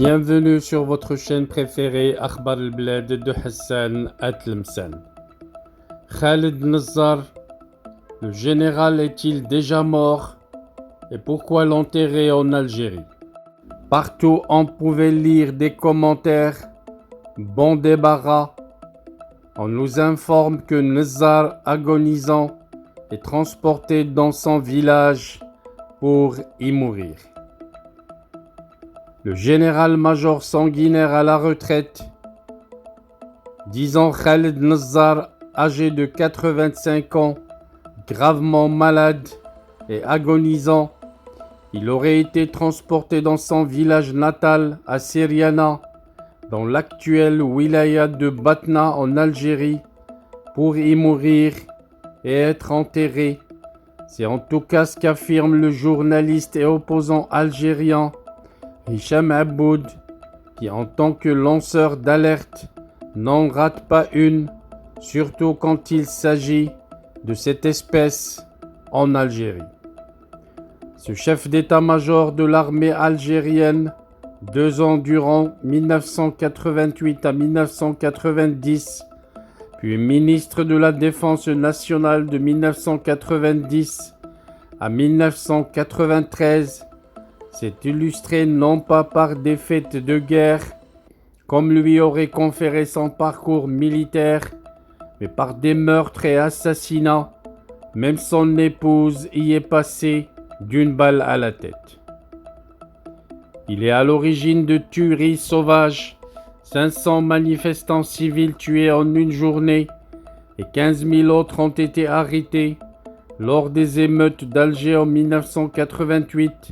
Bienvenue sur votre chaîne préférée Akhbar al-Bled de Hassan Atlemsan. Khaled Nazzar, le général est-il déjà mort et pourquoi l'enterrer en Algérie? Partout on pouvait lire des commentaires, bon débarras. On nous informe que Nazzar, agonisant, est transporté dans son village pour y mourir. Le général-major sanguinaire à la retraite, disant Khaled Nazzar, âgé de 85 ans, gravement malade et agonisant, il aurait été transporté dans son village natal à Seriana, dans l'actuelle wilaya de Batna en Algérie, pour y mourir et être enterré. C'est en tout cas ce qu'affirme le journaliste et opposant algérien Hicham Aboud, qui en tant que lanceur d'alerte n'en rate pas une, surtout quand il s'agit de cette espèce en Algérie. Ce chef d'état-major de l'armée algérienne, 2 ans durant 1988 à 1990, puis ministre de la Défense nationale de 1990 à 1993, s'est illustré non pas par des faits de guerre, comme lui aurait conféré son parcours militaire, mais par des meurtres et assassinats. Même son épouse y est passée d'une balle à la tête. Il est à l'origine de tueries sauvages, 500 manifestants civils tués en une journée et 15 000 autres ont été arrêtés lors des émeutes d'Alger en 1988,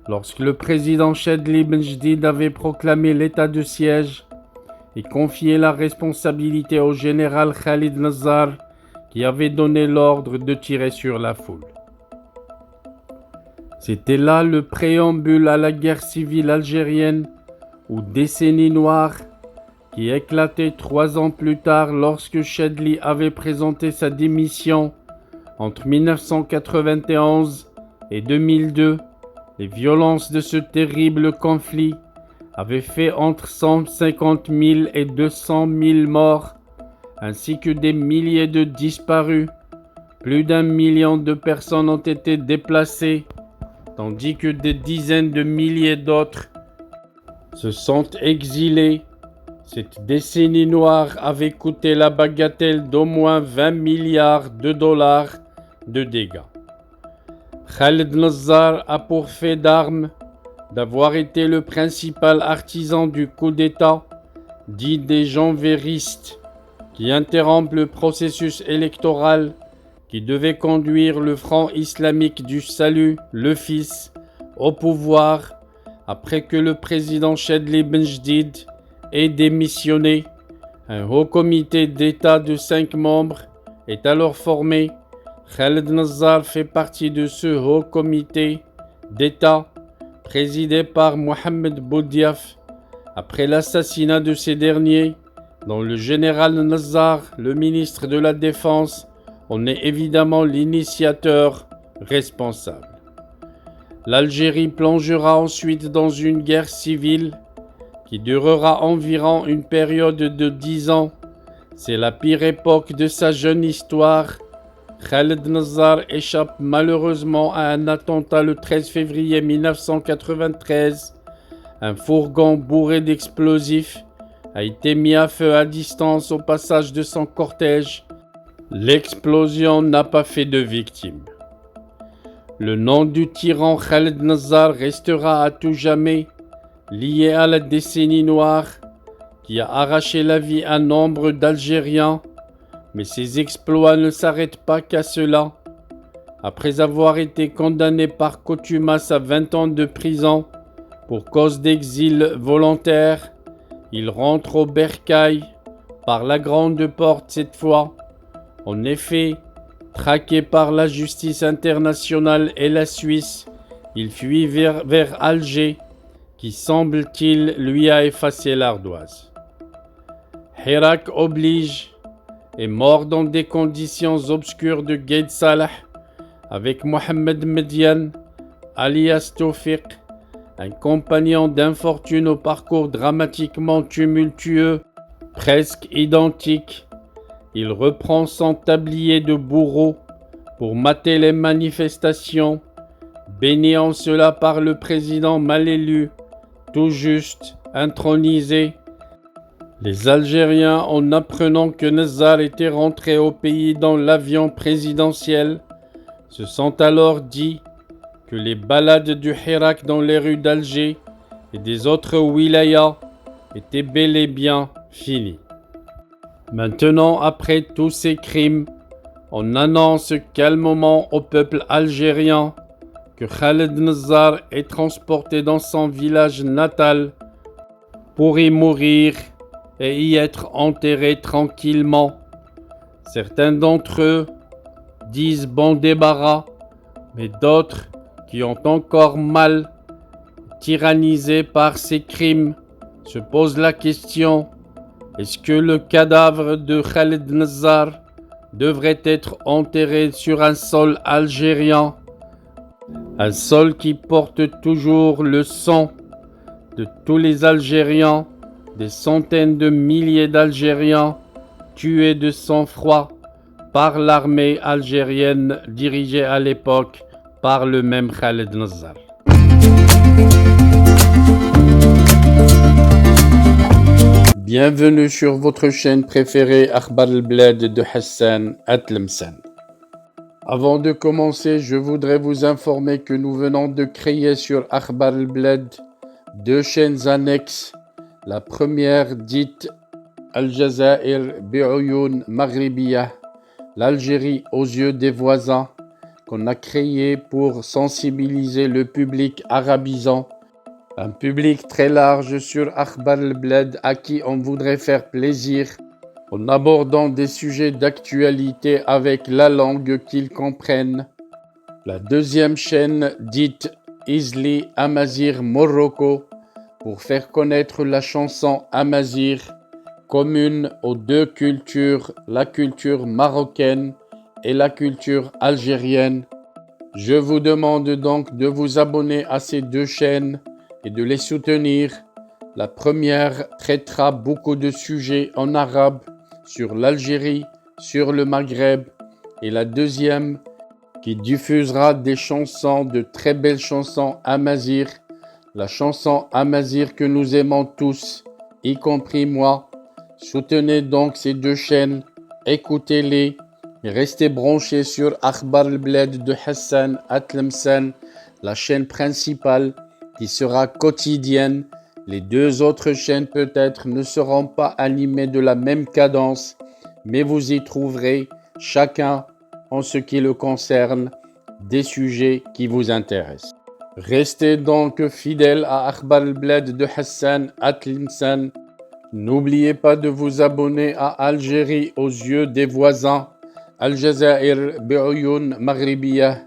lorsque le président Chadli Benjedid avait proclamé l'état de siège et confié la responsabilité au général Khaled Nazzar, qui avait donné l'ordre de tirer sur la foule. C'était là le préambule à la guerre civile algérienne, ou décennie noire, qui éclatait 3 ans plus tard lorsque Chadli avait présenté sa démission. Entre 1991 et 2002, les violences de ce terrible conflit avaient fait entre 150 000 et 200 000 morts, ainsi que des milliers de disparus. Plus d'1 million de personnes ont été déplacées, tandis que des dizaines de milliers d'autres se sont exilés. Cette décennie noire avait coûté la bagatelle d'au moins 20 milliards de dollars de dégâts. Khaled Nazzar a pour fait d'armes d'avoir été le principal artisan du coup d'État, dit des janvéristes, qui interrompent le processus électoral qui devait conduire le Front islamique du salut, le fils, au pouvoir après que le président Chadli Benjedid ait démissionné. Un haut comité d'État de 5 membres est alors formé. Khaled Nazzar fait partie de ce haut comité d'État présidé par Mohamed Boudiaf. Après l'assassinat de ces derniers, dont le général Nazzar, le ministre de la Défense, en est évidemment l'initiateur responsable. L'Algérie plongera ensuite dans une guerre civile qui durera environ une période de 10 ans. C'est la pire époque de sa jeune histoire. Khaled Nazzar échappe malheureusement à un attentat le 13 février 1993. Un fourgon bourré d'explosifs a été mis à feu à distance au passage de son cortège. L'explosion n'a pas fait de victimes. Le nom du tyran Khaled Nazzar restera à tout jamais lié à la décennie noire qui a arraché la vie à nombre d'Algériens. Mais ses exploits ne s'arrêtent pas qu'à cela. Après avoir été condamné par contumace à 20 ans de prison pour cause d'exil volontaire, il rentre au bercail par la grande porte cette fois. En effet, traqué par la justice internationale et la Suisse, il fuit vers Alger, qui semble-t-il lui a effacé l'ardoise. Hirak oblige, est mort dans des conditions obscures de Gaïd Salah avec Mohamed Mediane, alias Tawfiq, un compagnon d'infortune au parcours dramatiquement tumultueux, presque identique. Il reprend son tablier de bourreau pour mater les manifestations, béni en cela par le président mal élu, tout juste intronisé. Les Algériens, en apprenant que Nezzar était rentré au pays dans l'avion présidentiel, se sont alors dit que les balades du Hirak dans les rues d'Alger et des autres wilayas étaient bel et bien finies. Maintenant, après tous ces crimes, on annonce calmement au peuple algérien que Khaled Nezzar est transporté dans son village natal pour y mourir et y être enterré tranquillement. Certains d'entre eux disent bon débarras, mais d'autres qui ont encore mal, tyrannisés par ces crimes, se posent la question: est-ce que le cadavre de Khaled Nezzar devrait être enterré sur un sol algérien, un sol qui porte toujours le sang de tous les Algériens, des centaines de milliers d'Algériens tués de sang-froid par l'armée algérienne dirigée à l'époque par le même Khaled Nezzar. Bienvenue sur votre chaîne préférée Akhbar al-Bled de Hassan Atlemsan. Avant de commencer, je voudrais vous informer que nous venons de créer sur Akhbar al-Bled deux chaînes annexes. La première dite Al-Jazair bi'Oyoun Maghribiyah, l'Algérie aux yeux des voisins, qu'on a créée pour sensibiliser le public arabisant, un public très large sur Akhbar al-Bled à qui on voudrait faire plaisir en abordant des sujets d'actualité avec la langue qu'ils comprennent. La deuxième chaîne dite Izli Amazir Morocco pour faire connaître la chanson Amazir, commune aux deux cultures, la culture marocaine et la culture algérienne. Je vous demande donc de vous abonner à ces deux chaînes et de les soutenir. La première traitera beaucoup de sujets en arabe sur l'Algérie, sur le Maghreb, et la deuxième qui diffusera des chansons, de très belles chansons amazigh, la chanson amazigh que nous aimons tous, y compris moi. Soutenez donc ces deux chaînes, écoutez-les et restez branchés sur Akhbar al-Bled de Hassan Atlemsan, la chaîne principale qui sera quotidienne. Les deux autres chaînes peut-être ne seront pas animées de la même cadence, mais vous y trouverez chacun, en ce qui le concerne, des sujets qui vous intéressent. Restez donc fidèles à Akhbar al-Bled de Hassan Atlemsan. N'oubliez pas de vous abonner à Algérie aux yeux des voisins, Al-Jazair bi'Oyoun Maghribiyah,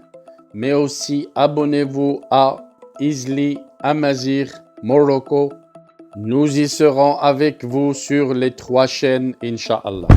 mais aussi abonnez-vous à Izli Amazir Morocco. Nous y serons avec vous sur les trois chaînes, Inch'Allah.